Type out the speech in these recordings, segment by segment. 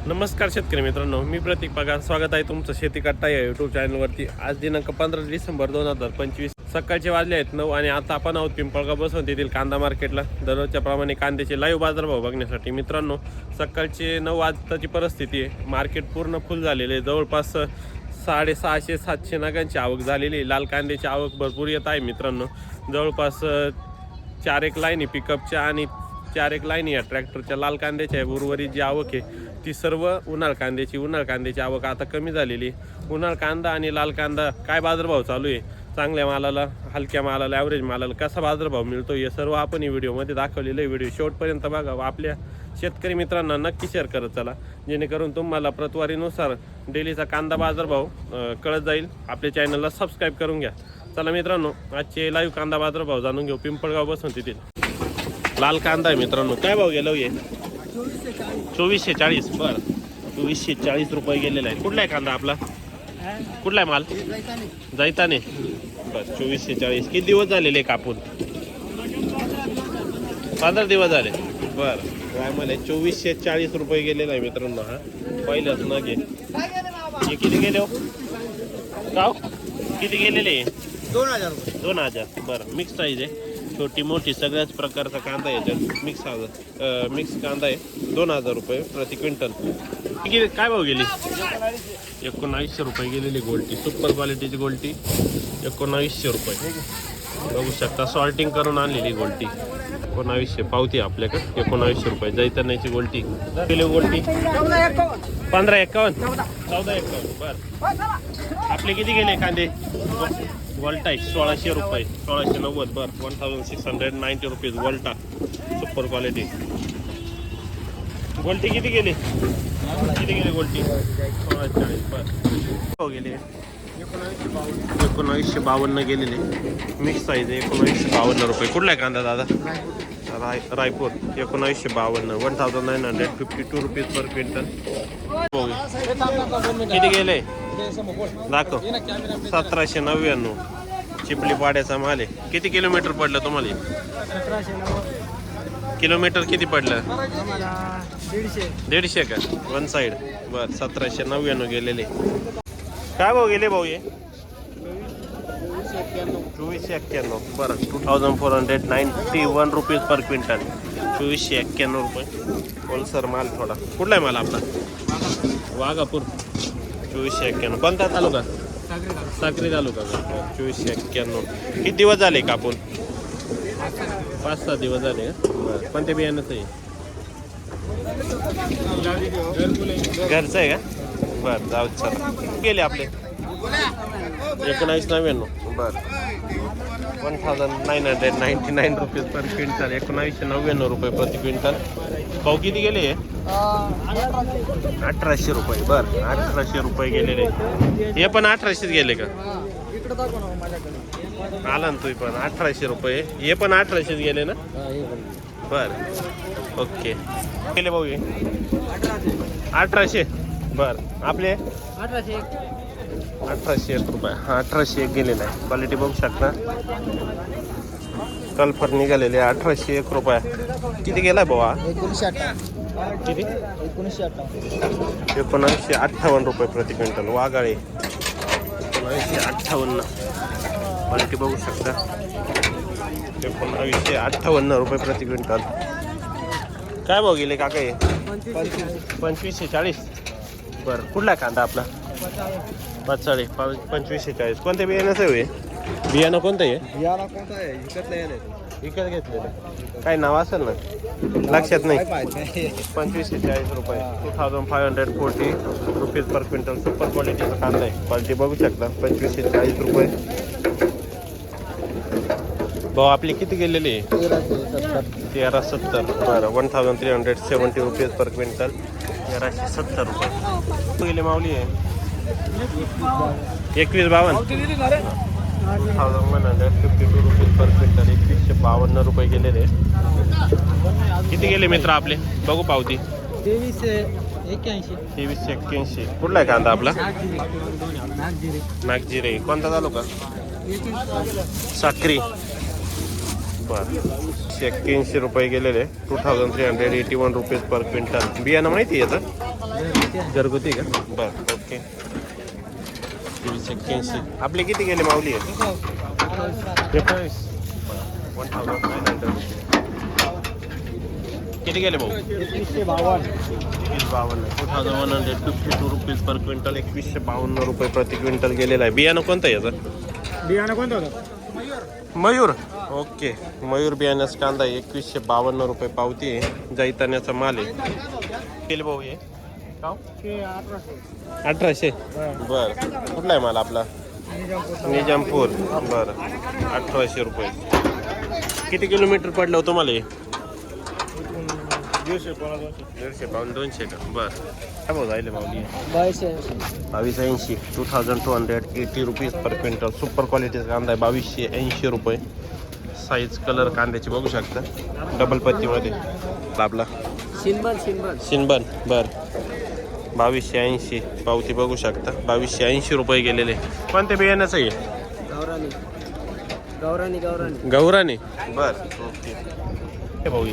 नमस्कार शेतकरी मित्रांनो, मी प्रतीक पगार. स्वागत आहे तुमचं शेती कट्टा या यूट्यूब चॅनलवरती. आज दिनांक 15 डिसेंबर 2025 सकाळचे वाजले आहेत 9 आणि आता आपण आहोत पिंपळगाव बसवंत येथील कांदा मार्केटला. दररोजच्या प्रमाणे कांद्याचे लाईव्ह बाजारभाव बघण्यासाठी. मित्रांनो, सकाळचे 9 वाजताची परिस्थिती आहे. मार्केट पूर्ण फुल झालेले आहे. जवळपास 650-700 नगांची आवक झालेली आहे. लाल कांद्याची आवक भरपूर येत आहे मित्रांनो. जवळपास 4 लाईनी पिकअपच्या आणि 4 लाईनी या ट्रॅक्टरच्या लाल कांद्याच्या उर्वरित जी आवक आहे ती सर्व उन्हाळ कांद्याची आवक आता कमी झालेली. उन्हाळ कांदा आणि लाल कांदा काय बाजारभाव चालू आहे, चांगल्या मालाला, हलक्या मालाला, ॲव्हरेज मालाला कसा बाजारभाव मिळतो हे सर्व आपण ही व्हिडिओमध्ये दाखवलेलं आहे. व्हिडिओ शेवटपर्यंत बघा व आपल्या शेतकरी मित्रांना नक्की शेअर करत चला, जेणेकरून तुम्हाला प्रतवारीनुसार डेलीचा कांदा बाजारभाव कळत जाईल. आपल्या चॅनलला सबस्क्राईब करून घ्या. चला मित्रांनो, आजचे लाईव्ह कांदा बाजारभाव जाणून घेऊ. पिंपळगाव बसवंत येथील लाल कांदा आहे मित्रांनो. काय भाव गेलो ये? 2440. बरं, 2440 रुपये गेलेला आहे. कुठला आहे कांदा आपला? कुठला आहे माल? जायताने. बस 2440. किती दिवस झालेले कापून? 15 दिवस झाले. बरं, काय मला 2440 रुपये गेलेला आहे मित्रांनो. हा पहिलंच न घे. हे किती गेले हो गाव? किती गेलेले? 2000 रुपये. 2000. बरं, मिक्स साईज आहे, छोटी मोठी सगळ्याच प्रकारचा कांदा आहे. याच्यात मिक्स कांदा आहे. 2000 रुपये प्रति क्विंटल. काय भाव गेली? 1900 रुपये गेलेली गोल्टी. सुपर क्वालिटीची गोल्टी 1900 रुपये. बघू शकता, सॉर्टिंग करून आणलेली गोल्टी. 1900 पावती आपल्याकडे. 1900 रुपये जैतनाची गोल्टी. किलो गोल्टी 1551. 1451. बरं, आपले किती गेले कांदे? वॉल्टा 1600 रुपये. 1690. बरं, 1690 रुपीज वॉल्टा सुपर क्वालिटी. गोल्टी किती गेले? गोल्टी 1640. बरं, गेले 1952 गेलेले. मिक्स साईज आहे. 1952 रुपये. कुठला आहे कांदा दादा? रायपूर. 1952. 1952 rupees per quintal. किती गेले दाखव? 1799. चिपली पाड्याचा माल आहे. किती किलोमीटर पडलं तुम्हाला? किलोमीटर किती पडलं? 150 का? One side. बरं, 1799 गेलेले. काय भाऊ गेले भाऊ हे? 2491. बरं, 2491 रुपीज पर क्विंटल. 2491 रुपये. होलसर माल थोडा. कुठला आहे माल आपला? वाघापूर. 2491. कोणता तालुका? साक्री तालुका. 2491. किती दिवस झाले कापून? 5-6 दिवस झाले. बरं, कोणत्या बियाण्याचं आहे? घरचं आहे का? बरं, जाऊ चला. गेले आपले 1999. बरं, 1999 रुपीज पर क्विंटल. 1999 रुपये प्रति क्विंटल. भाऊ किती गेले? 1800 रुपये. बरं, 1800 रुपये गेलेले. हे पण 1800 गेले का? आला ना तुम्ही पण 1800 रुपये. हे पण 1800 गेले ना? बरं, ओके. गेले भाऊ हे 1800. बरं, आपले 1801 रुपये. 1801 गेलेला आहे. क्वालिटी बघू शकता. कल्फर निघालेले 1801 रुपये. किती गेलाय भाऊ? 1958. किती? 1958 रुपये प्रति क्विंटल. वाघाळे 1958. क्वालिटी बघू शकता. 1958 रुपये प्रति क्विंटल. काय भाव गेले काका हे? 2540. बरं, कुठला कांदा आपला? 2540. कोणत्या बियाण्याचं आहे? बियाणं कोणतं आहे? विकत घेतलेलं. काय नाव असेल ना? लक्षात नाही. 2540 रुपये. 2540 रुपीज पर क्विंटल. सुपर क्वालिटीचा कांदा आहे. क्वालिटी बघू शकता. 2540 रुपये. भाऊ आपली किती गेलेली? 1370. बरं, 1370 रुपीज पर क्विंटल. 1370 रुपये गेले. माऊली आहे 2152. 1152 रुपीज पर क्विंटल. 2152 रुपये गेलेले. किती गेले मित्र आपले? बघू पावती. 2381. कुठला आहे कांदा आपला? नागजिरे. कोणता तालुका? साक्री. बरं 81 रुपये गेलेले 2381 रुपीज पर क्विंटल. बियाणं माहिती आहे याचं घरगुती का? बरं ओके. 81 आपले किती गेले माऊली आहे? 1900 किती गेले भाऊ? 2152 रुपीज पर क्विंटल. 2152 रुपये प्रति क्विंटल गेलेला आहे. बियाणं कोणतं आहे याचं? बियाणं कोणतं होतं? मयूर. ओके मयूर बियाण्याचा कांदा आहे 2152 रुपये पावती आहे. जैतान्याचा माल आहे. केले भाऊ हे 1800. बरं कुठला आहे माल आपला? निजामपूर. बरं 1800 रुपये. किती किलोमीटर पडलं हो तुम्हाला हे? 150 पाऊन 200 का? बरं काय भाऊ जायले माऊली? 2280 2280 रुपीज पर क्विंटल. सुपर क्वालिटीचा कांदा आहे 2280 रुपये. साईज कलर कांद्याची बघू शकता डबल पत्तीमध्ये. आपला शिनबन. बरं 2280 पावती बघू शकता. 2280 रुपये गेलेले. कोणत्या बियाण्याचं आहे? गौराणी. बरं ओके. भाऊ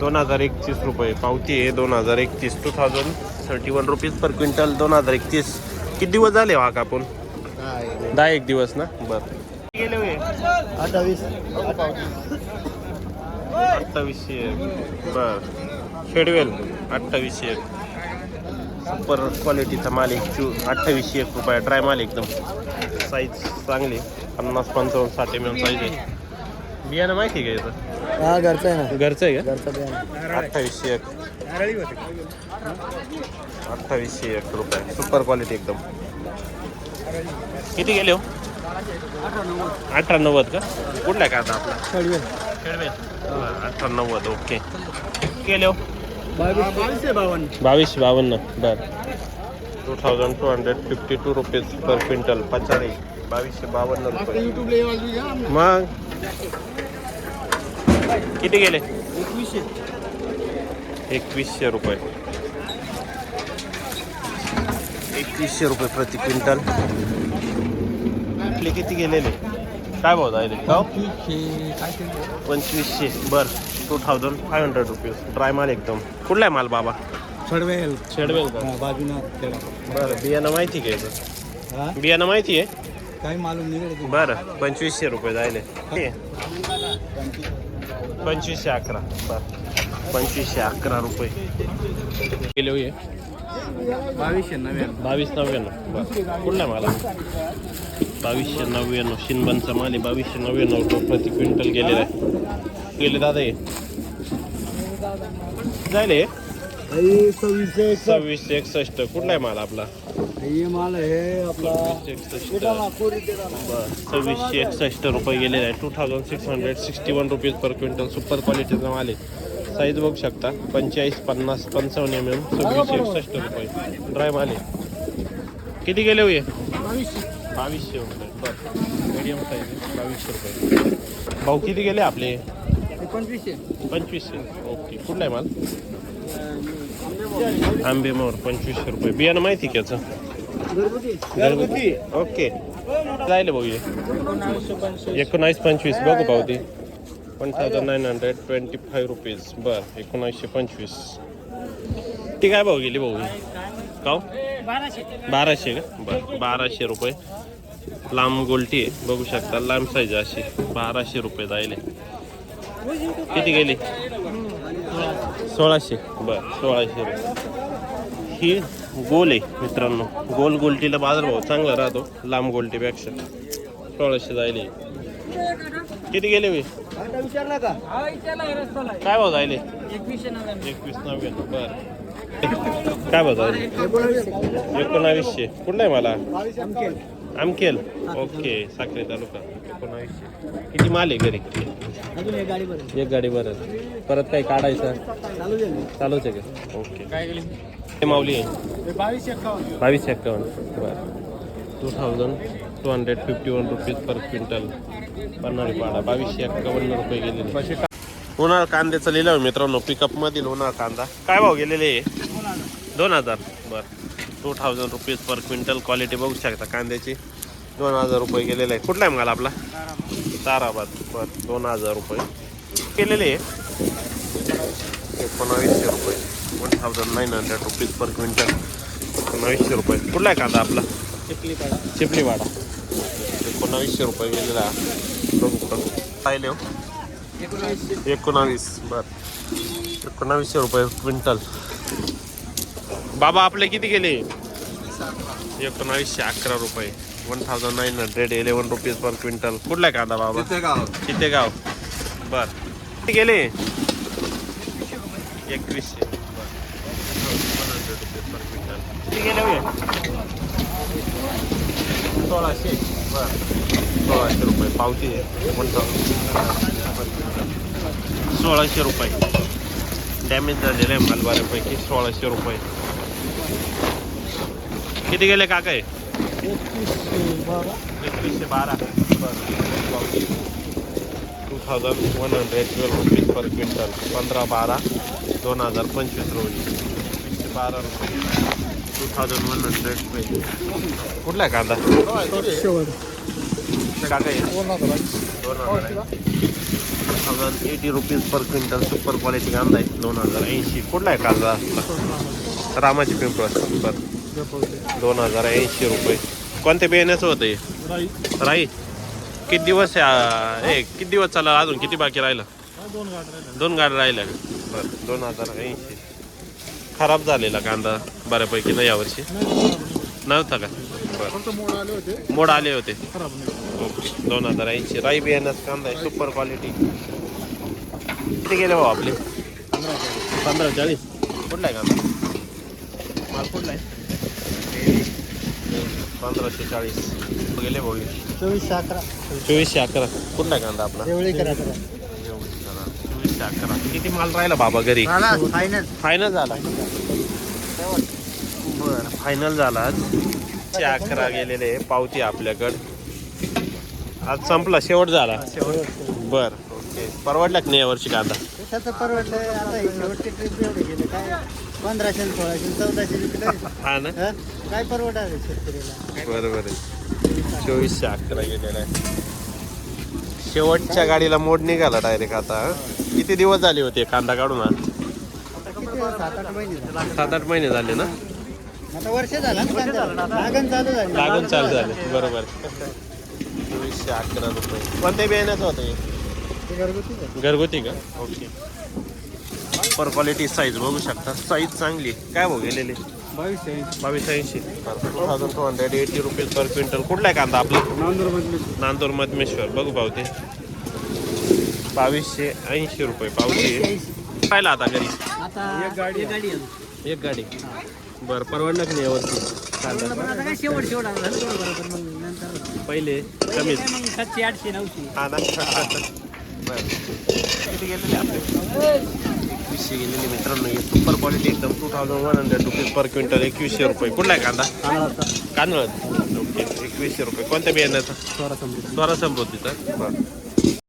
2031 रुपये पावती आहे. 2031 2031 रुपीज पर क्विंटल. 2031 किती दिवस झाले हा कापून? 10 दिवस ना? बरं गेले होय 2800. बरं शेडवेल 2800. सुपर क्वालिटीचा माल 2800 रुपये. ड्राय माल एकदम. साईज चांगली 50-55 60 mm साईज आहे. बियाणं माहिती आहे का याचं? हा घरचं आहे ना. घरचं आहे का? घरचं बियाणं 2801 रुपये. सुपर क्वालिटी एकदम. किती गेले हो? 1890 का? कुठला आहे का आता आपला? खेळवेल 1890. ओके गेले हो 2252. बरं 2252 रुपीज पर क्विंटल. 2252 रुपये. मग किती गेले? 2100 रुपये. 2100 रुपये प्रति क्विंटल. आपले किती गेलेले? काय भाव जायले? 2500. बरं 2500 रुपीज. ड्राय माल एकदम. कुठला आहे माल बाबा? शेडवेल का? बरं बियाणं माहिती का याचं? बियाणं माहिती आहे? काही मालूम नाही. बरं 2500 रुपये जायले. 2511. बरं 2511 रुपये किलो आहे. 2299. बरं कुठला आहे मला? 2299. शिनबनचा माल आहे. 2299 रुपये प्रति क्विंटल गेलेला आहे. गेले दादा हे जायले 2661. कुठला आहे माल आपला? माल आहे आपला 2661 रुपये गेलेला आहे. 2661 रुपीज पर क्विंटल. सुपर क्वालिटीचा माल आहे. साईज बघू शकता 45 50 55 mm. 2661 रुपये. ड्राय माल आहे. किती गेले हो? 2200 रुपये. बरं मीडियम साईज आहे 2200 रुपये. भाऊ किती गेले आपले? 2500. ओके कुठला आहे माल? आंबेमोर 2500 रुपये. बियाणं माहिती का याचं? घरगुती. ओके जायले भाऊ 1925. बघू पावती 1925 रुपीज. बरं 1925. ती काय भाऊ गेली भाऊ? का 1200 का? बरं 1200 रुपये. लांब गोल्टी आहे बघू शकता. लांब साईज अशी 1200 रुपये जायले. किती गेली? 1600. बरं 1600 रुपये. ही गोल आहे मित्रांनो. गोल गोल्टीला बाजारभाव चांगला राहतो लांब गोल्टीपेक्षा. 1600 जायले. किती गेले वे? काय भाव जायले? 2190. बरं काय भाव जायले? 1900. कुठला आहे मला? आमखेल. ओके साखरे तालुका. 1900. किती माल आहे घरी? एक गाडी बरं. परत काही काढायचं चालूच आहे का? ओके काय गेली? हे माऊली आहे 2251. बरं 2251 रुपीज पर क्विंटल. पन्हाळी पाडा 2251 रुपये गेलेले. उन्हाळा कांद्याचा लिहिलं मित्रांनो. पिकअप मधील उन्हाळा कांदा काय भाव गेलेले? 2000. बरं 2000 रुपीज पर क्विंटल. क्वालिटी बघू शकता कांद्याची. 2000 रुपये गेलेला आहे. कुठला आहे माल आपला? ताराबाद बरं 2000 रुपये केलेले आहे 1900 रुपये 1900 रुपीज पर क्विंटल 1900 रुपये. कुठला आहे कांदा आपला? चिपलीवाडा 1900 रुपये गेलेला. बघू पाहिले हो 19 बरं 1900 रुपये क्विंटल. बाबा आपले किती गेले? 1911 रुपये 1911 रुपीज पर क्विंटल. कुठला आहे कांदा बाबा? चितेगाव बर. किती गेले? 2100 बर 100 रुपीज पर क्विंटल. किती गेले हो? 1600 बर 1600 रुपये पावती आहे 1600 रुपये. डॅमेज झालेलं आहे माल बऱ्यापैकी 1600 रुपये. किती गेले काका? 2112 2112 रुपीज पर क्विंटल 15-12 2025 रोजी 2112 रुपये 2100 रुपये. कुठला आहे कांदा काका? 2080 rupees per quintal super quality कांदा आहे 2080. कुठला आहे कांदा? रामाची पिंपळ बरं 2080 रुपये. कोणत्या बियाण्याचं होतं हे? राई. किती दिवस किती दिवस चालला अजून? किती बाकी राहिलं? 2 गाड्या राहिल्या बरं 2080. खराब झालेला कांदा बऱ्यापैकी ना यावर्षी नव्हता का? बरं मोड आले होते ओके 2080 राई बियाण्याचं कांदा आहे सुपर क्वालिटी. किती गेले भाऊ आपले? 1540. कुठला आहे कांदा माल? कुठला आहे? 1540 गेले भाऊ 2411. कुठला आहे कांदा आपला? 2411. किती माल राहिला बाबा घरी? फायनल झाला बरं फायनल झाला आज 11 गेलेले पावती आपल्याकडं. आज संपला शेवट झाला बरं ओके. परवडला की नाही यावर्षी कांदा? परवडलं आता शेवटची ट्रिप एवढे गेले काय 1500 1600 1400 हा ना काय परवडा शेतकऱ्याला. बरोबर आहे 2411 गेलेला आहे. शेवटच्या गाडीला मोड निघाला डायरेक्ट. आता किती दिवस झाले होते कांदा काढून? आज 7-8 महिने झाले. 7-8 महिने झाले ना. आता वर्ष झालं लागण चालू झाली. लागून चालू झाले बरोबर 2411 रुपये. कोणत्या बियाण्याचं होतं हे? घरगुती का? ओके. पर क्वालिटी साईज बघू शकता. साईज चांगली. काय भाऊ गेलेले? 2280 2280 रुपीज पर क्विंटल. कुठला आहे कांदा आपला? नांदूर मधमेश्वर. बघू भाऊ ते 2280 रुपये पावती. पाहिला आता घरी आता एक गाडी बरं परवडलं की नाही यावरती कांदा? शेवट पहिले कमीच 700-800 900. हा ना बरं किती गेलेले आपले? 2100 गेलेले मित्रांनो. हे सुपर क्वालिटी एकदम 2100 रुपीज पर क्विंटल 2100 रुपये. कुठला आहे कांदा? कांदळ ओके 2100 रुपये. कोणत्या बियाण्याचा? स्वरा समृद्धीचा बरं